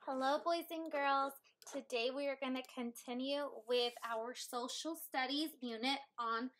Hello, boys and girls. Today we are going to continue with our social studies unit on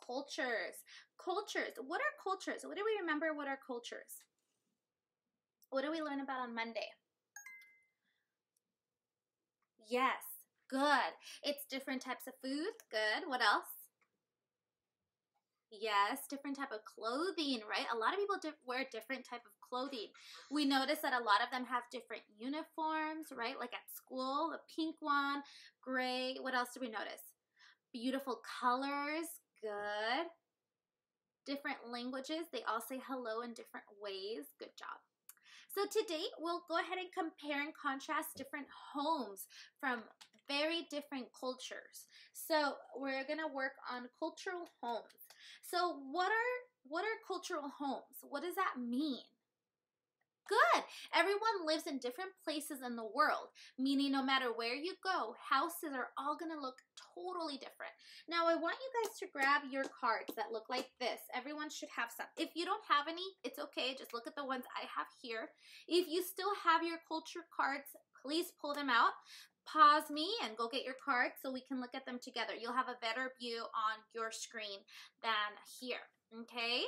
cultures. Cultures. What are cultures? What do we remember? What are cultures? What did we learn about on Monday? Yes, good. It's different types of food. Good. What else? Yes, different type of clothing, right? A lot of people wear different type of clothing. We notice that a lot of them have different uniforms, right? Like at school, the pink one, gray. What else do we notice? Beautiful colors. Good. Different languages. They all say hello in different ways. Good job. So today we'll go ahead and compare and contrast different homes from very different cultures. So we're gonna work on cultural homes. So what are cultural homes? What does that mean? Good. Everyone lives in different places in the world, meaning no matter where you go, houses are all going to look totally different. Now, I want you guys to grab your cards that look like this. Everyone should have some. If you don't have any, it's okay. Just look at the ones I have here. If you still have your culture cards, please pull them out. Pause me and go get your cards so we can look at them together. You'll have a better view on your screen than here, okay?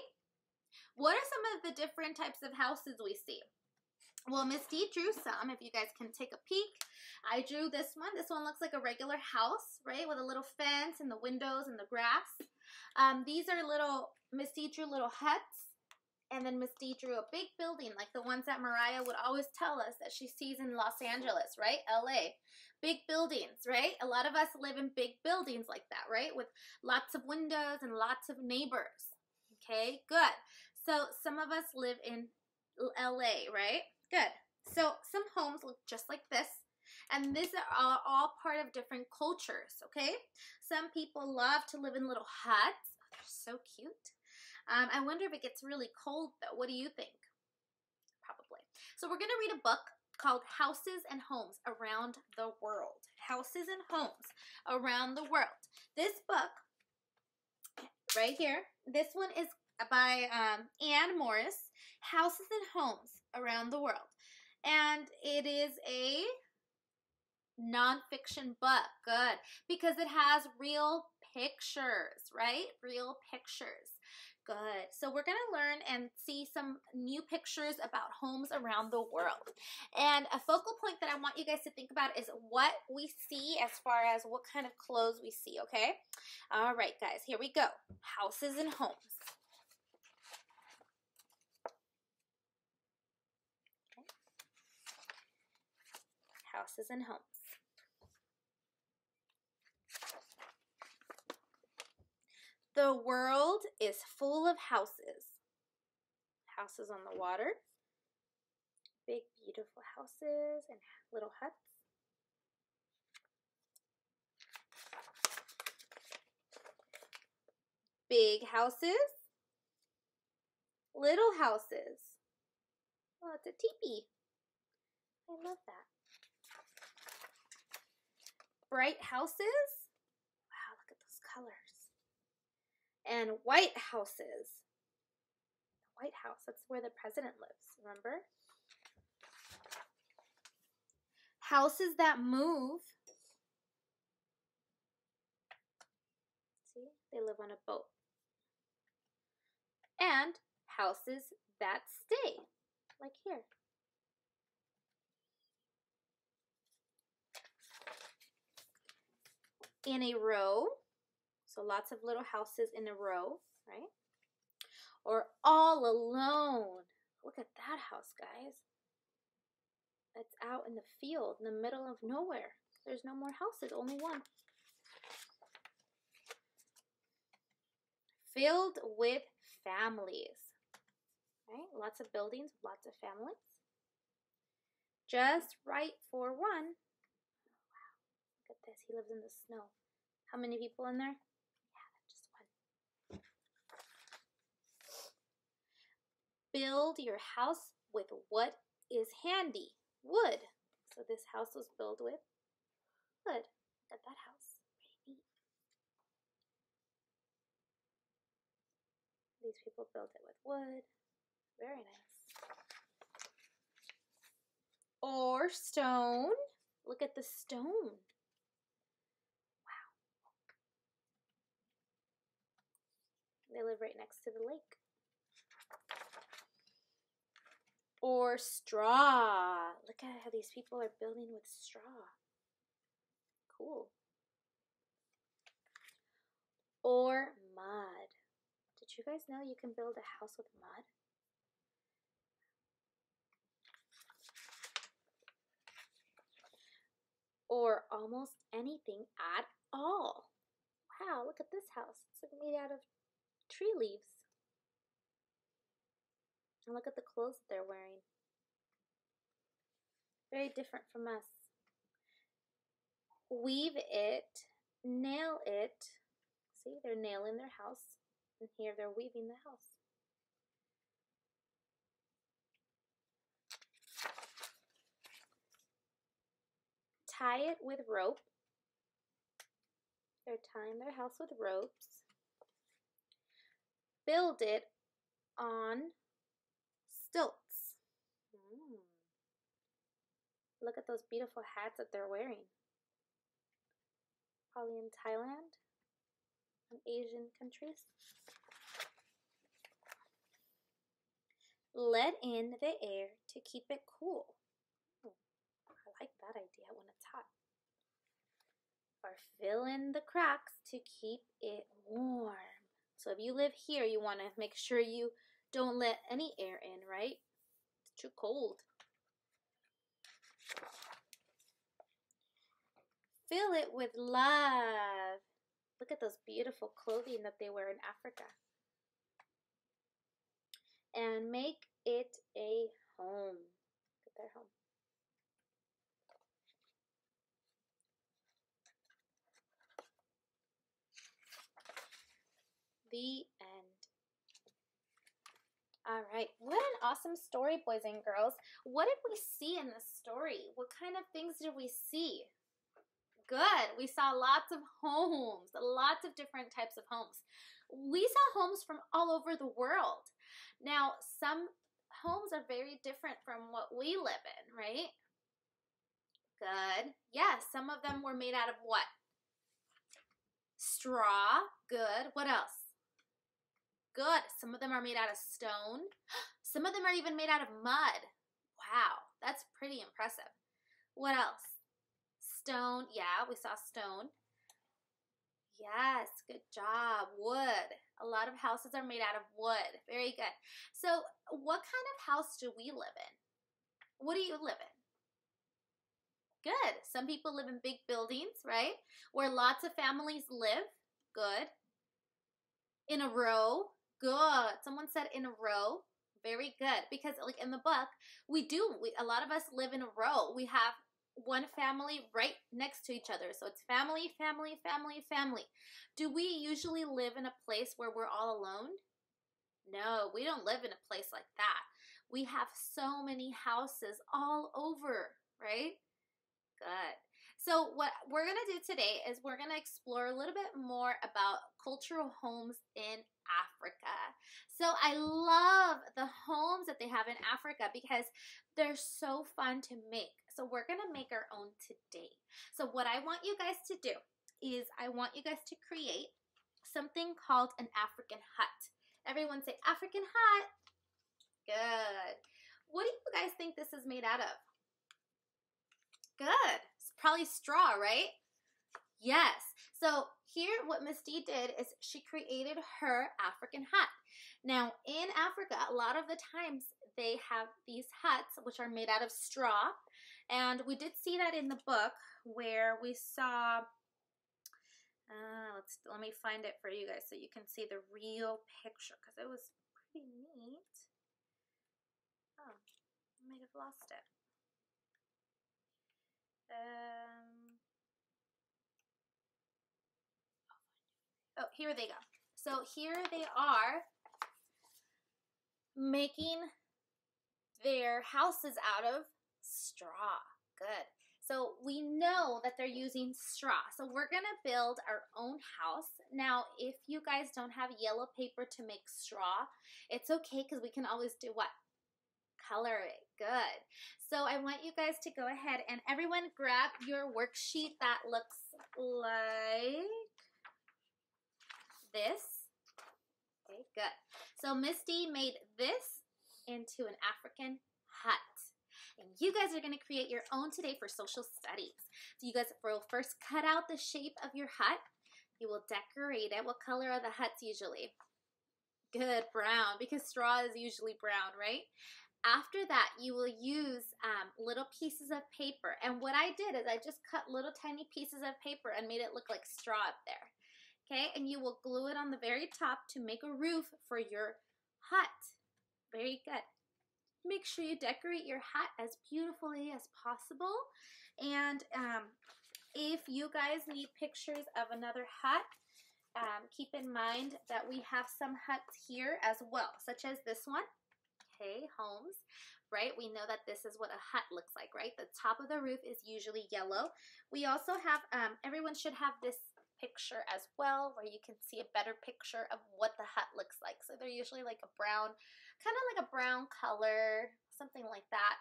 What are some of the different types of houses we see? Well, Miss D drew some, if you guys can take a peek. I drew this one. This one looks like a regular house, right, with a little fence and the windows and the grass. These are Miss D drew little huts, and then Miss D drew a big building, like the ones that Mariah would always tell us that she sees in Los Angeles, right, LA. Big buildings, right? A lot of us live in big buildings like that, right, with lots of windows and lots of neighbors. Okay, good. So some of us live in LA, right? Good. So some homes look just like this. And these are all part of different cultures, okay? Some people love to live in little huts. Oh, they're so cute. I wonder if it gets really cold, though. What do you think? Probably. So we're going to read a book called Houses and Homes Around the World. Houses and Homes Around the World. This book, right here, this one is by Anne Morris, Houses and Homes Around the World. And it is a nonfiction book. Good. Because it has real pictures, right? Real pictures. Good. So we're going to learn and see some new pictures about homes around the world. And a focal point that I want you guys to think about is what we see as far as what kind of clothes we see, okay? All right, guys, here we go. Houses and homes. Houses and homes. The world is full of houses. Houses on the water. Big, beautiful houses and little huts. Big houses. Little houses. Oh, it's a teepee. I love that. Bright houses. Wow, look at those colors. And white houses. The White House, that's where the president lives, remember? Houses that move. See, they live on a boat. And houses that stay, like here. In a row, so lots of little houses in a row, right? Or all alone. Look at that house, guys. That's out in the field, in the middle of nowhere. There's no more houses, only one. Filled with families, right? Lots of buildings, lots of families. Just right for one. Oh, wow, look at this. He lives in the snow. How many people in there? Yeah, just one. Build your house with what is handy. Wood. So this house was built with wood. Look at that house. Pretty neat. These people built it with wood. Very nice. or stone. Look at the stone. Wow. They live right next to the lake. Or straw. Look at how these people are building with straw. Cool. Or mud. Did you guys know you can build a house with mud? Or almost anything at all. Wow, look at this house. It's like made out of tree leaves. And look at the clothes that they're wearing. Very different from us. Weave it, nail it. See, they're nailing their house. And here they're weaving the house. Tie it with rope. They're tying their house with ropes. Build it on stilts. Look at those beautiful hats that they're wearing. Probably in Thailand and Asian countries. Let in the air to keep it cool. I like that idea when it's hot. Or fill in the cracks to keep it warm. So if you live here, you want to make sure you don't let any air in, right? It's too cold. Fill it with love. Look at those beautiful clothing that they wear in Africa. And make it a home. Look at their home. The end. All right, what an awesome story, boys and girls. What did we see in this story? What kind of things did we see? Good. We saw lots of homes, lots of different types of homes. We saw homes from all over the world. Now, some homes are very different from what we live in, right? Good. Yes, some of them were made out of what? Straw. Good. What else? Good. Some of them are made out of stone. Some of them are even made out of mud. Wow, that's pretty impressive. What else? Stone. Yeah, we saw stone. Yes, good job. Wood. A lot of houses are made out of wood. Very good. So what kind of house do we live in? What do you live in? Good. Some people live in big buildings, right? Where lots of families live. Good. In a row. Good. Someone said in a row. Very good. Because like in the book, a lot of us live in a row. We have one family right next to each other. So it's family, family, family, family. Do we usually live in a place where we're all alone? No, we don't live in a place like that. We have so many houses all over, right? Good. So what we're going to do today is we're going to explore a little bit more about cultural homes in Africa. So I love the homes that they have in Africa because they're so fun to make. So we're going to make our own today. So what I want you guys to do is I want you guys to create something called an African hut. Everyone say African hut. Good. What do you guys think this is made out of? Good. It's probably straw, right? Yes. So here what Miss D did is she created her African hut. Now in Africa, a lot of the times they have these huts which are made out of straw. And we did see that in the book where we saw, let me find it for you guys so you can see the real picture because it was pretty neat. Oh, I might have lost it. Oh, here they go. So here they are making their houses out of straw. Good. So we know that they're using straw. So we're going to build our own house. Now, if you guys don't have yellow paper to make straw, it's okay because we can always do what? color it. Good. So I want you guys to go ahead and everyone grab your worksheet that looks like this. Okay, good. So Misty made this into an African hut. And you guys are going to create your own today for social studies. So you guys will first cut out the shape of your hut. You will decorate it. What color are the huts usually? Good, brown, because straw is usually brown, right? After that, you will use little pieces of paper. And what I did is I just cut little tiny pieces of paper and made it look like straw up there. Okay, and you will glue it on the very top to make a roof for your hut. Very good. Make sure you decorate your hut as beautifully as possible. And if you guys need pictures of another hut, keep in mind that we have some huts here as well, such as this one. Okay, homes, right? We know that this is what a hut looks like, right? The top of the roof is usually yellow. We also have, everyone should have this picture as well, where you can see a better picture of what the hut looks like. So they're usually like a brown, kind of like a brown color, something like that.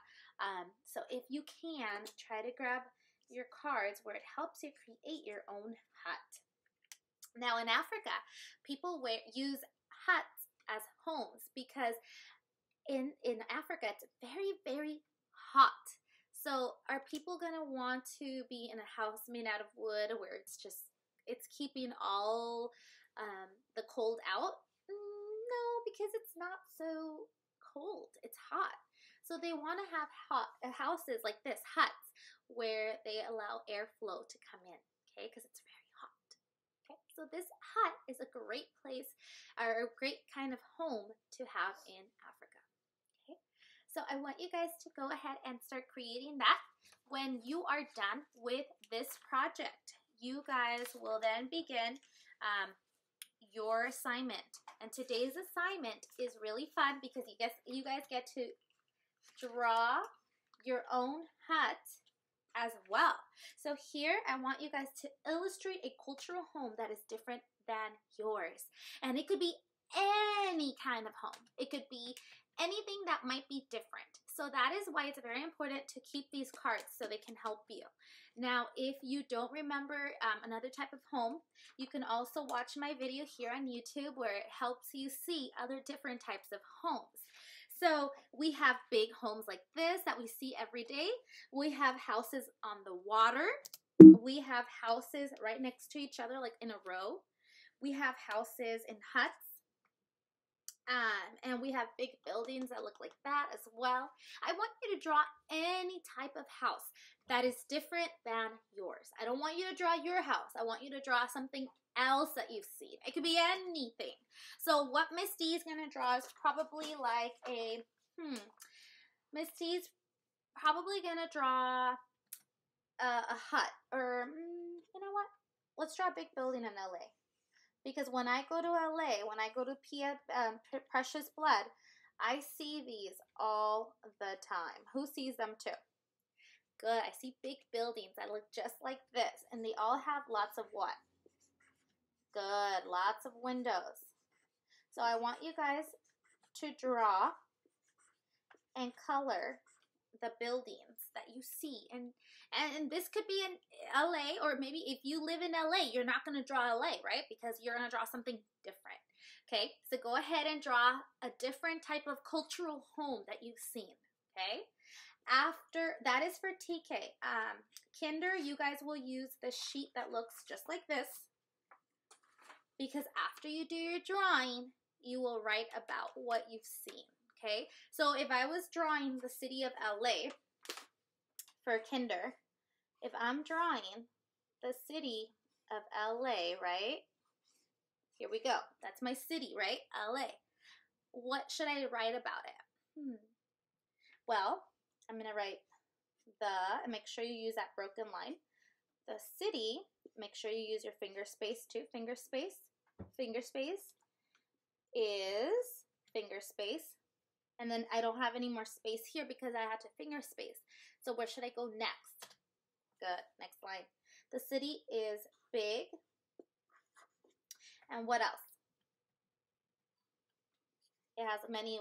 So if you can, try to grab your cards where it helps you create your own hut. Now in Africa, people use huts as homes because in Africa, it's very, very hot. So are people going to want to be in a house made out of wood where it's keeping all the cold out? No, because it's not so cold. It's hot. So they want to have houses like this, huts, where they allow airflow to come in, okay, because it's very hot. Okay, so this hut is a great place, or a great kind of home to have in Africa. Okay, so I want you guys to go ahead and start creating that. When you are done with this project, you guys will then begin your assignment. And today's assignment is really fun because you guys get to draw your own hut as well. So here I want you guys to illustrate a cultural home that is different than yours. And it could be any kind of home. It could be anything that might be different. So that is why it's very important to keep these cards so they can help you. Now, if you don't remember another type of home, you can also watch my video here on YouTube where it helps you see other different types of homes. So we have big homes like this that we see every day. We have houses on the water. We have houses right next to each other, like in a row. We have houses in huts. And we have big buildings that look like that as well. I want you to draw any type of house that is different than yours. I don't want you to draw your house. I want you to draw something else that you've seen. It could be anything. So what Misty is going to draw is probably like a, Misty's probably going to draw a hut. Or, you know what? Let's draw a big building in LA. Because when I go to LA, when I go to Precious Blood, I see these all the time. Who sees them too? Good. I see big buildings that look just like this. And they all have lots of what? Good. Lots of windows. So I want you guys to draw and color the buildings that you see. And this could be in LA, or maybe if you live in LA, you're not going to draw LA, right? Because you're going to draw something different. Okay, so go ahead and draw a different type of cultural home that you've seen. Okay, after that is for TK. Kinder, you guys will use the sheet that looks just like this, because after you do your drawing, you will write about what you've seen. Okay, so if I was drawing the city of LA for Kinder, if I'm drawing the city of LA, right? Here we go. That's my city, right? LA. What should I write about it? Well, I'm going to write and make sure you use that broken line. The city, make sure you use your finger space too. Finger space is finger space. And then I don't have any more space here because I had to finger space. So where should I go next? Good. Next line. The city is big. And what else? It has many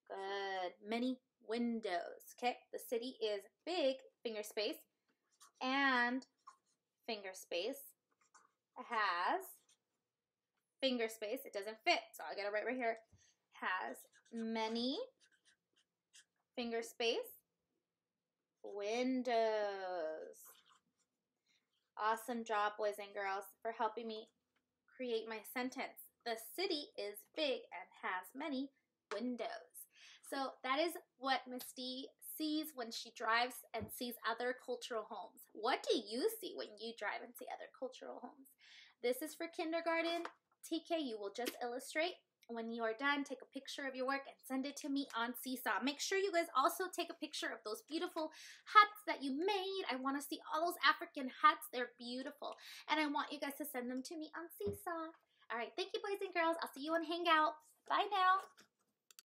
Good. Many windows. Okay, the city is big, finger space, and finger space has finger space. It doesn't fit, so I gotta write right here. Has many finger space windows. Awesome job, boys and girls, for helping me create my sentence. The city is big and has many windows. So that is what Misty sees when she drives and sees other cultural homes. What do you see when you drive and see other cultural homes? This is for kindergarten. TK, you will just illustrate. When you are done, take a picture of your work and send it to me on Seesaw. Make sure you guys also take a picture of those beautiful hats that you made. I want to see all those African hats. They're beautiful. And I want you guys to send them to me on Seesaw. All right, thank you, boys and girls. I'll see you on Hangout. Bye now.